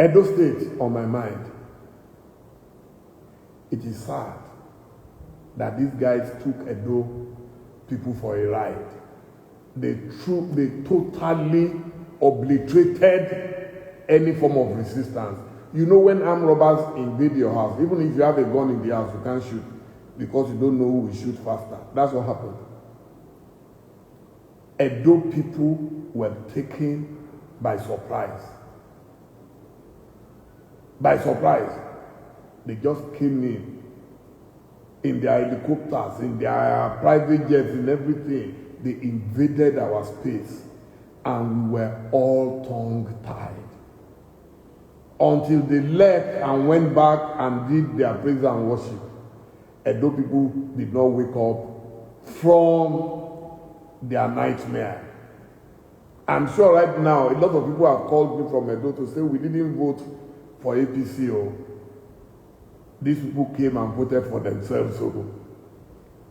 Edo State on my mind. It is sad that these guys took Edo people for a ride. They totally obliterated any form of resistance. You know, when armed robbers invade your house, even if you have a gun in the house, you can't shoot because you don't know who will shoot faster. That's what happened. Edo people were taken by surprise. By surprise. They just came in their helicopters, in their private jets, in everything. They invaded our space and we were all tongue-tied. Until they left and went back and did their praise and worship, Edo people did not wake up from their nightmare. I'm sure right now, a lot of people have called me from Edo to say, we didn't vote for APC. These people came and voted for themselves.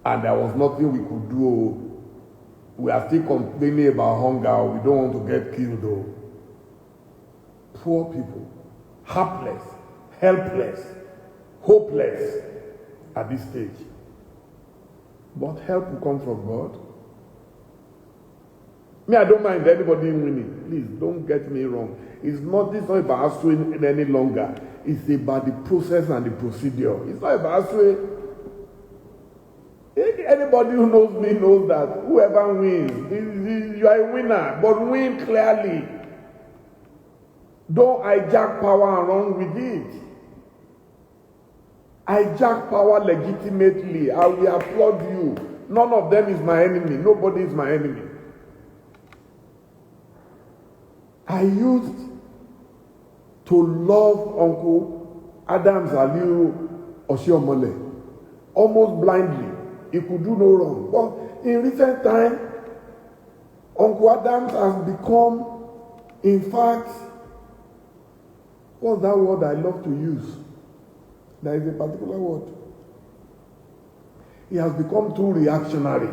And there was nothing we could do. We are still complaining about hunger. We don't want to get killed. Poor people, helpless, helpless, hopeless at this stage. But help will come from God. Me, I don't mind anybody winning. Please, don't get me wrong. This is not about Aswin any longer. It's about the process and the procedure. It's not about Aswin. Anybody who knows me knows that whoever wins, you are a winner, but win clearly. Don't hijack power and run with it. Hijack power legitimately. I will applaud you. None of them is my enemy. Nobody is my enemy. I used to love Uncle Adams Aliu Oshiomole almost blindly. He could do no wrong. But in recent time, Uncle Adams has become, in fact, what's that word I love to use? There is a particular word. He has become too reactionary.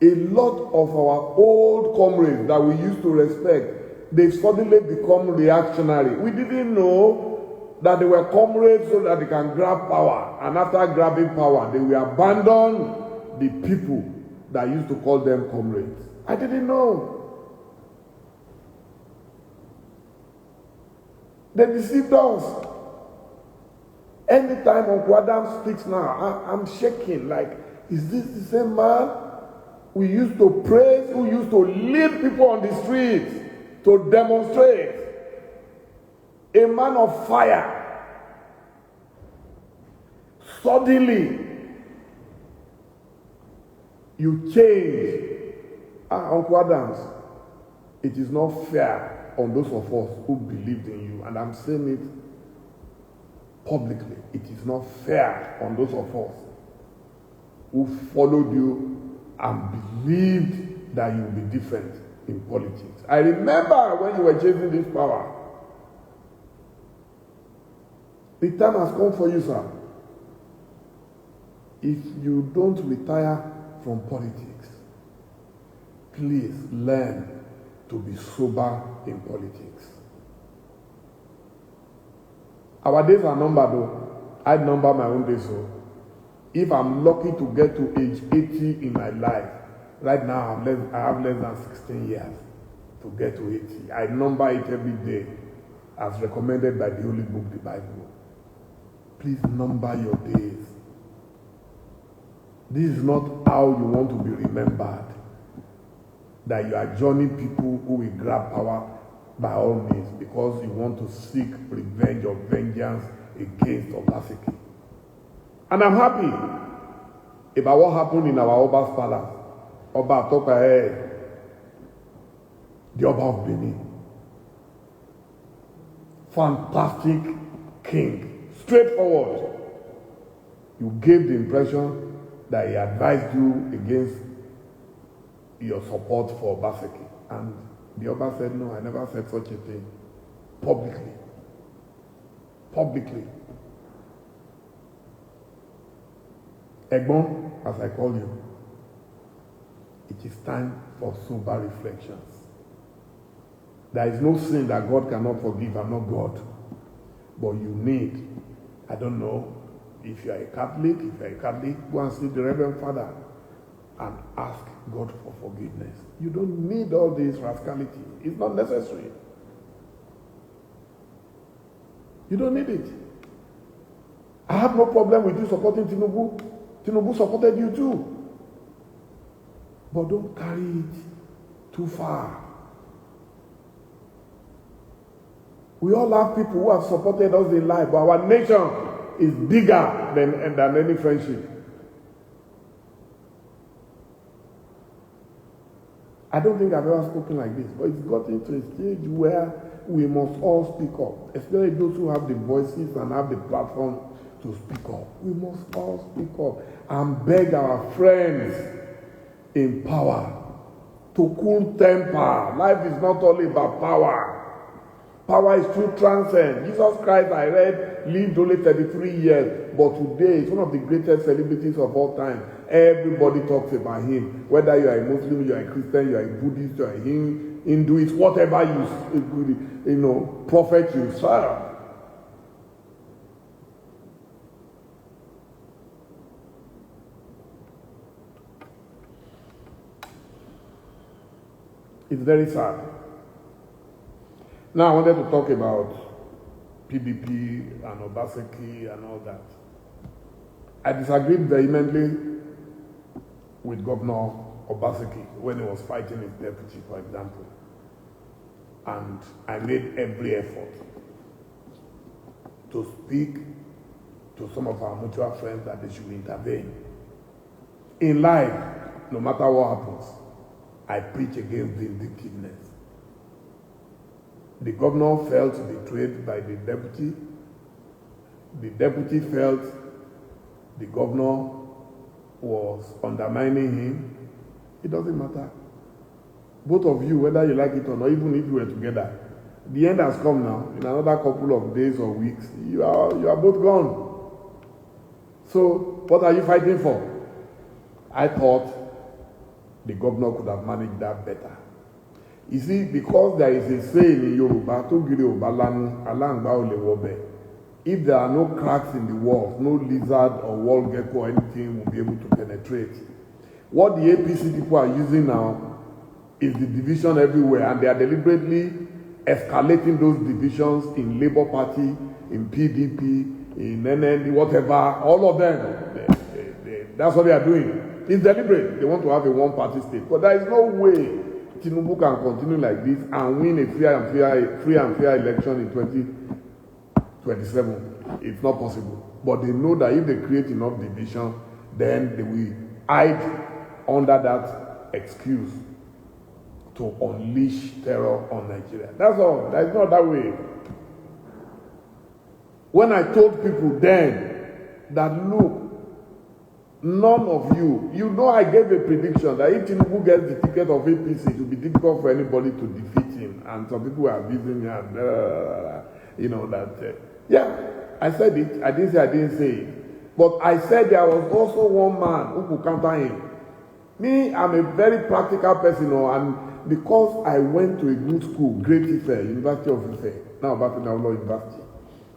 A lot of our old comrades that we used to respect, they've suddenly become reactionary. We didn't know that they were comrades so that they can grab power. And after grabbing power, they will abandon the people that used to call them comrades. I didn't know. They deceived us. Anytime Uncle Adam speaks now, I'm shaking. Like, is this the same man we used to praise, who used to lead people on the streets to demonstrate? A man of fire. Suddenly, you change. Uncle Adams, it is not fair on those of us who believed in you. And I'm saying it publicly. It is not fair on those of us who followed you and believed that you would be different in politics. I remember when you were chasing this power. The time has come for you, sir. If you don't retire from politics, please learn to be sober in politics. Our days are numbered, though. I number my own days, so if I'm lucky to get to age 80 in my life, right now I have less than 16 years to get to 80. I number it every day as recommended by the Holy Book, the Bible. Please number your days. This is not how you want to be remembered. That you are joining people who will grab power by all means because you want to seek revenge or vengeance against Obaseki. And I'm happy about what happened in our Oba's palace. Oba Tokae, the Oba of Benin. Fantastic king. Straightforward. You gave the impression that he advised you against your support for Obaseki. And the Oba said, no, I never said such a thing. Publicly. Publicly. Egbon, as I call you, it is time for sober reflections. There is no sin that God cannot forgive. I'm not God. But you need, I don't know, if you are a Catholic, go and see the Reverend Father and ask God for forgiveness. You don't need all this rascality. It's not necessary. You don't need it. I have no problem with you supporting Tinubu. Tinubu supported you too. But don't carry it too far. We all have people who have supported us in life, but our nation is bigger than any friendship. I don't think I've ever spoken like this, but it's gotten to a stage where we must all speak up, especially those who have the voices and have the platform to speak up. We must all speak up and beg our friends in power to cool temper. Life is not only about power. Power is true transcend. Jesus Christ, I read, lived only 33 years, but today he's one of the greatest celebrities of all time. Everybody talks about him. Whether you are a Muslim, you are a Christian, you are a Buddhist, you are a Hinduist, whatever prophet you serve. It's very sad. Now I wanted to talk about PDP and Obaseki and all that. I disagreed vehemently with Governor Obaseki when he was fighting his deputy, for example. And I made every effort to speak to some of our mutual friends that they should intervene. In life, no matter what happens, I preach against vindictiveness. The governor felt betrayed by the deputy. The deputy felt the governor was undermining him. It doesn't matter. Both of you, whether you like it or not, even if you were together, the end has come now. In another couple of days or weeks, you are both gone. So what are you fighting for? I thought the governor could have managed that better. You see, because there is a saying in Yoruba, if there are no cracks in the walls, no lizard or wall gecko or anything will be able to penetrate. What the APC people are using now is the division everywhere, and they are deliberately escalating those divisions in Labour Party, in PDP, in NND, whatever, all of them. That's what they are doing. It's deliberate. They want to have a one-party state. But there is no way Tinubu can continue like this and win a free and fair election in 2027. It's not possible. But they know that if they create enough division, then they will hide under that excuse to unleash terror on Nigeria. That's all. That's not that way. When I told people then that, look, none of you, I gave a prediction that if Tinubu gets the ticket of APC, it will be difficult for anybody to defeat him. And some people are abusing me and, I said it. I didn't say it. But I said there was also one man who could counter him. Me, I'm a very practical person, and because I went to a good school, Great Ife, University of Ife, now Law University,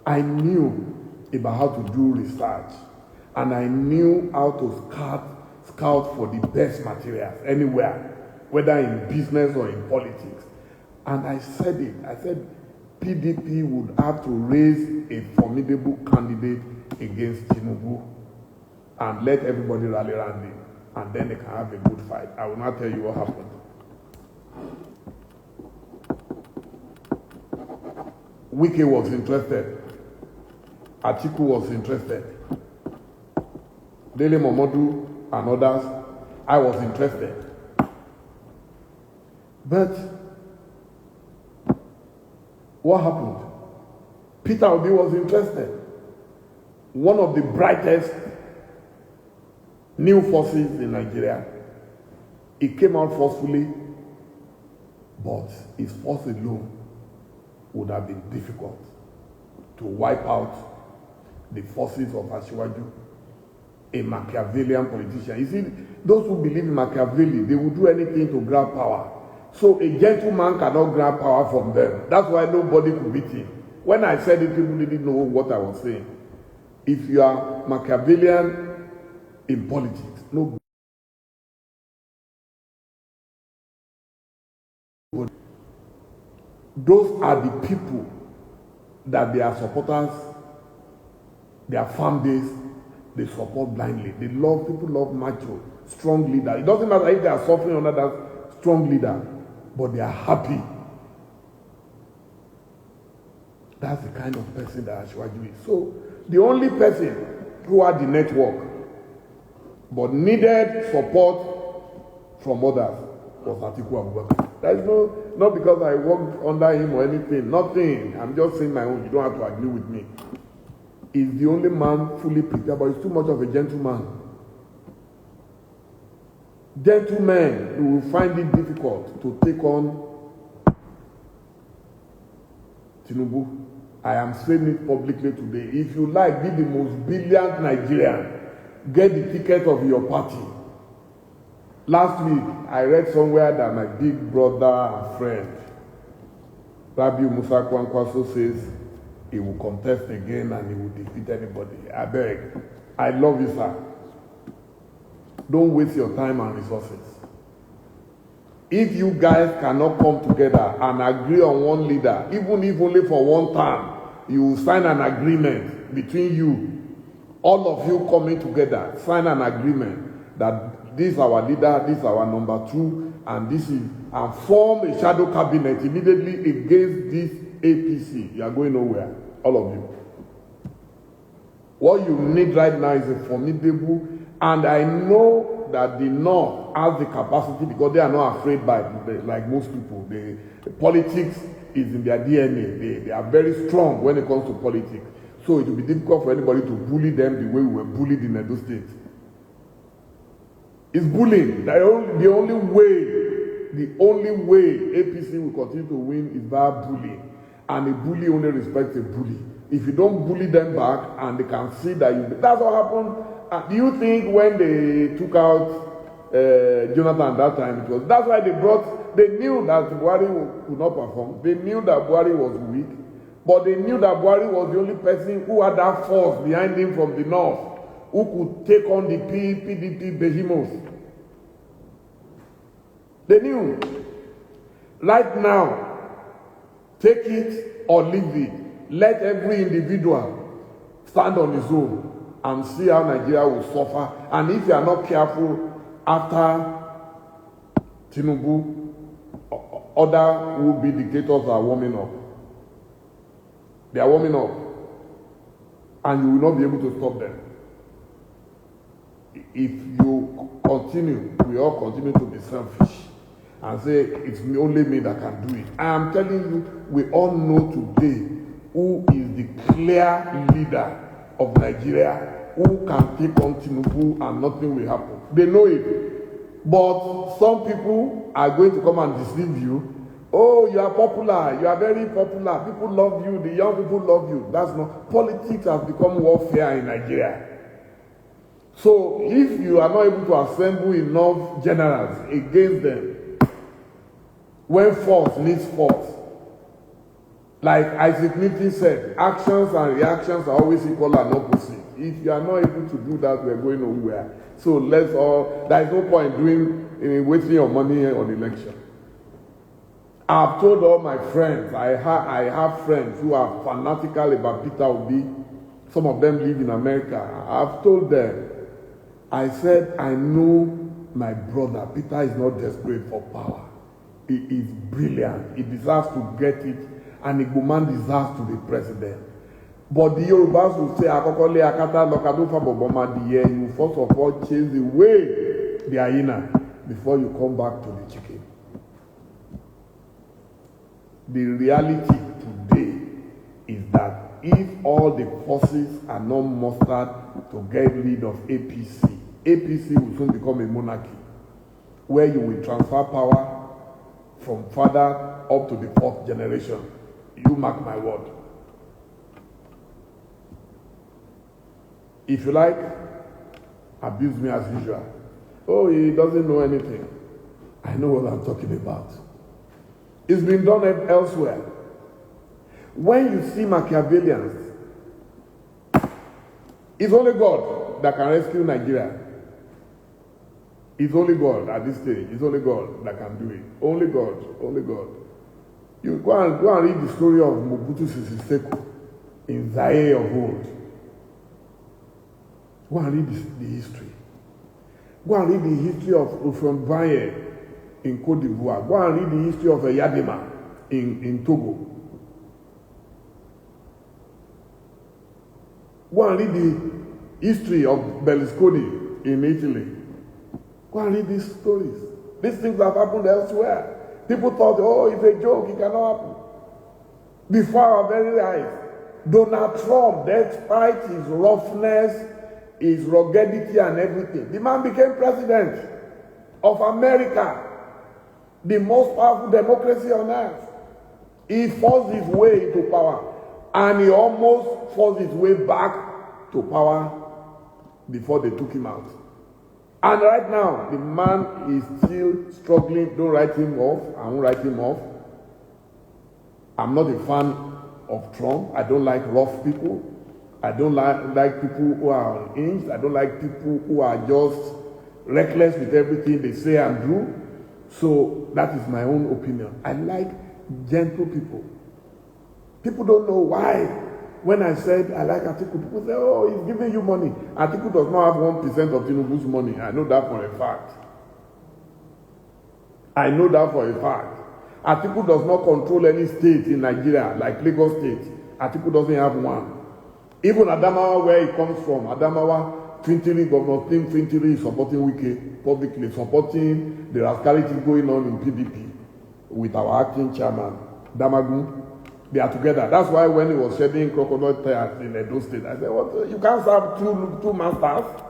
I knew about how to do research. And I knew how to scout for the best materials anywhere, whether in business or in politics. And I said it. I said PDP would have to raise a formidable candidate against Tinubu and let everybody rally around him. And then they can have a good fight. I will not tell you what happened. Wike was interested. Atiku was interested. Dele, Momodu, and others, I was interested. But what happened? Peter Obi was interested. One of the brightest new forces in Nigeria. He came out forcefully, but his force alone would have been difficult to wipe out the forces of Asiwaju, a Machiavellian politician. You see, those who believe in Machiavelli, they will do anything to grab power. So a gentleman cannot grab power from them. That's why nobody could beat him. When I said it, people didn't know what I was saying. If you are Machiavellian in politics, no. Those are the people that their supporters, their fan base, they support blindly. They love, people love macho, strong leader. It doesn't matter if they are suffering under that strong leader, but they are happy. That's the kind of person that Ashwaju is. So the only person who had the network but needed support from others was Atiku Abubakar. There is no, not because I worked under him or anything, nothing. I'm just saying my own. You don't have to agree with me. He's the only man fully prepared, but he's too much of a gentleman. Gentlemen will find it difficult to take on Tinubu. I am saying it publicly today. If you like, be the most brilliant Nigerian. Get the ticket of your party. Last week, I read somewhere that my big brother and friend, Rabbi Musa Kwankwaso, says he will contest again and he will defeat anybody. I beg. I love you, sir. Don't waste your time and resources. If you guys cannot come together and agree on one leader, even if only for one term, you will sign an agreement between you, all of you coming together, sign an agreement that this is our leader, this is our number two, and this is, and form a shadow cabinet immediately against this APC. You are going nowhere, all of you. What you need right now is a formidable, and I know that the North has the capacity because they are not afraid by, like most people. The politics is in their DNA. They are very strong when it comes to politics. So it will be difficult for anybody to bully them the way we were bullied in Edo State. It's bullying. The only way APC will continue to win is via bullying. And a bully only respects a bully. If you don't bully them back and they can see that you... That's what happened. Do you think when they took out Jonathan that time, it was... That's why they brought... They knew that Buhari could not perform. They knew that Buhari was weak. But they knew that Buhari was the only person who had that force behind him from the north, who could take on the PDP behemoth. They knew. Right now, take it or leave it. Let every individual stand on his own and see how Nigeria will suffer. And if you are not careful, after Tinubu, other will-be dictators are warming up. They are warming up. And you will not be able to stop them. If you continue, we all continue to be selfish and say, it's only me that can do it. I am telling you, we all know today who is the clear leader of Nigeria, who can take on Tinubu and nothing will happen. They know it. But some people are going to come and deceive you. Oh, you are popular. You are very popular. People love you. The young people love you. That's not. Politics has become warfare in Nigeria. So if you are not able to assemble enough generals against them, when force needs force, like Isaac Newton said, actions and reactions are always equal and opposite. If you are not able to do that, we are going nowhere. So let's all, there is no point doing wasting your money on election. I've told all my friends, I have friends who are fanatical about Peter Obi. Some of them live in America. I've told them, I said, I know my brother, Peter is not desperate for power. He is brilliant. He deserves to get it, and Igbo man deserves to be president. But the Yorubas will say, Akokole Akata Lokadofa Boboma Diye, you first of all chase away the hyena before you come back to the chicken. The reality today is that if all the forces are not mustered to get rid of APC, APC will soon become a monarchy where you will transfer power from father up to the fourth generation. You mark my word. If you like, abuse me as usual. Oh, he doesn't know anything. I know what I'm talking about. It's been done elsewhere. When you see Machiavellians, it's only God that can rescue Nigeria. It's only God at this stage. It's only God that can do it. Only God. Only God. You go and read the story of Momodu in Zaire of old. Go and read the history. Go and read the history of Ufronbaye in Côte d'Ivoire. Go and read the history of Yadima in Togo. Go and read the history of Berlusconi in Italy. Go and read these stories. These things have happened elsewhere. People thought, oh, it's a joke, it cannot happen. Before our very eyes, Donald Trump, despite his roughness, his ruggedity and everything, the man became president of America, the most powerful democracy on earth. He forced his way into power, and he almost forced his way back to power before they took him out. And right now, the man is still struggling. Don't write him off. I won't write him off. I'm not a fan of Trump. I don't like rough people. I don't like people who are unhinged. I don't like people who are just reckless with everything they say and do. So that is my own opinion. I like gentle people. People don't know why. When I said I like Atiku, people say, oh, he's giving you money. Atiku does not have 1% of Tinubu's money. I know that for a fact. I know that for a fact. Atiku does not control any state in Nigeria, like Lagos State. Atiku doesn't have one. Even Adamawa, where he comes from, Adamawa, Fintiri, Governor Tim Fintiri is supporting Wike publicly, supporting the rascality going on in PDP with our acting chairman, Damagun. They are together. That's why when he was shedding crocodile tears in Edo State, I said, what? You can't serve two masters.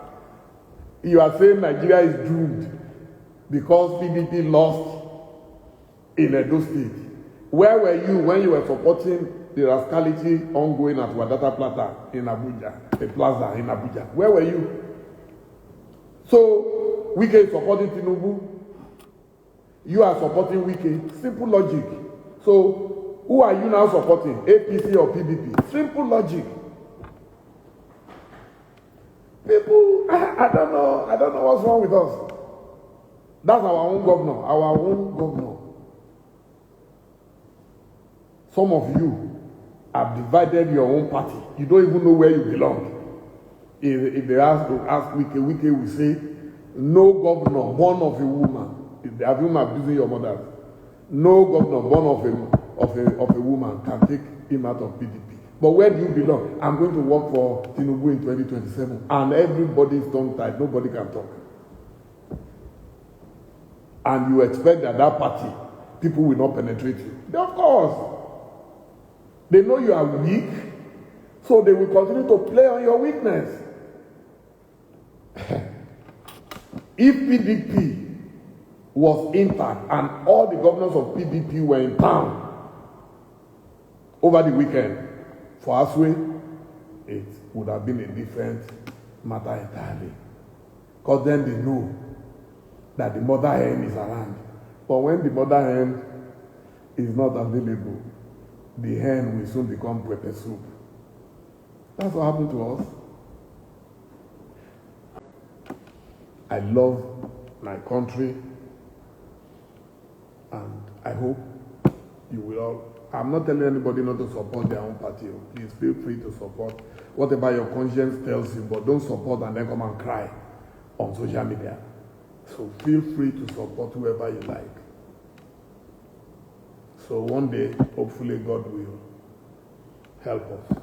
You are saying Nigeria is doomed because PDP lost in Edo State. Where were you when you were supporting the rascality ongoing at Wadata Plata in Abuja, the plaza in Abuja? Where were you? So, Wike is supporting Tinubu. You are supporting Wike. Simple logic. So, who are you now supporting? APC or PDP? Simple logic. People, I don't know what's wrong with us. That's our own governor. Some of you have divided your own party. You don't even know where you belong. If they ask Wike will say, no governor born of a woman. If they have been abusing your mother, no governor born of a woman can take him out of PDP. But where do you belong? I'm going to work for Tinubu in 2027. And everybody's tongue-tied. Nobody can talk. And you expect that party, people will not penetrate you. Of course. They know you are weak, so they will continue to play on your weakness. If PDP was intact and all the governors of PDP were in town over the weekend for Aswe, it would have been a different matter entirely. Because then they know that the mother hen is around. But when the mother hen is not available, the hen will soon become pepper soup. That's what happened to us. I love my country, and I hope you will all. I'm not telling anybody not to support their own party. Please feel free to support whatever your conscience tells you, but don't support and then come and cry on social media. So feel free to support whoever you like. So one day, hopefully God will help us.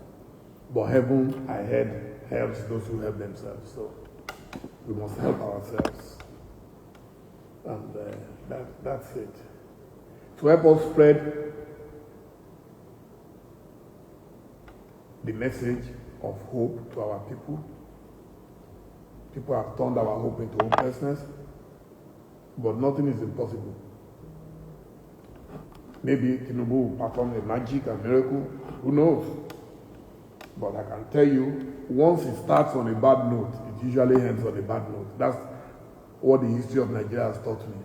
But heaven, I heard, helps those who help themselves. So we must help ourselves. And that's it. To help us spread the message of hope to our people. People have turned our hope into hopelessness, but nothing is impossible. Maybe Tinubu will perform a magic and miracle, who knows? But I can tell you, once it starts on a bad note, it usually ends on a bad note. That's what the history of Nigeria has taught me.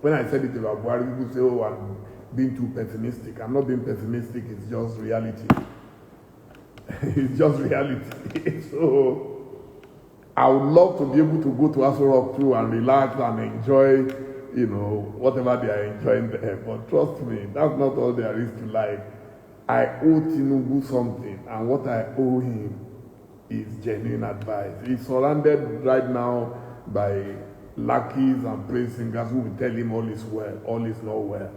When I said it about Buhari, people say, oh, and being too pessimistic. I'm not being pessimistic, it's just reality. It's just reality. So I would love to be able to go to Aso Rock too and relax and enjoy, whatever they are enjoying there. But trust me, that's not all there is to life. I owe Tinubu something, and what I owe him is genuine advice. He's surrounded right now by lackeys and praise singers who will tell him all is well, all is not well.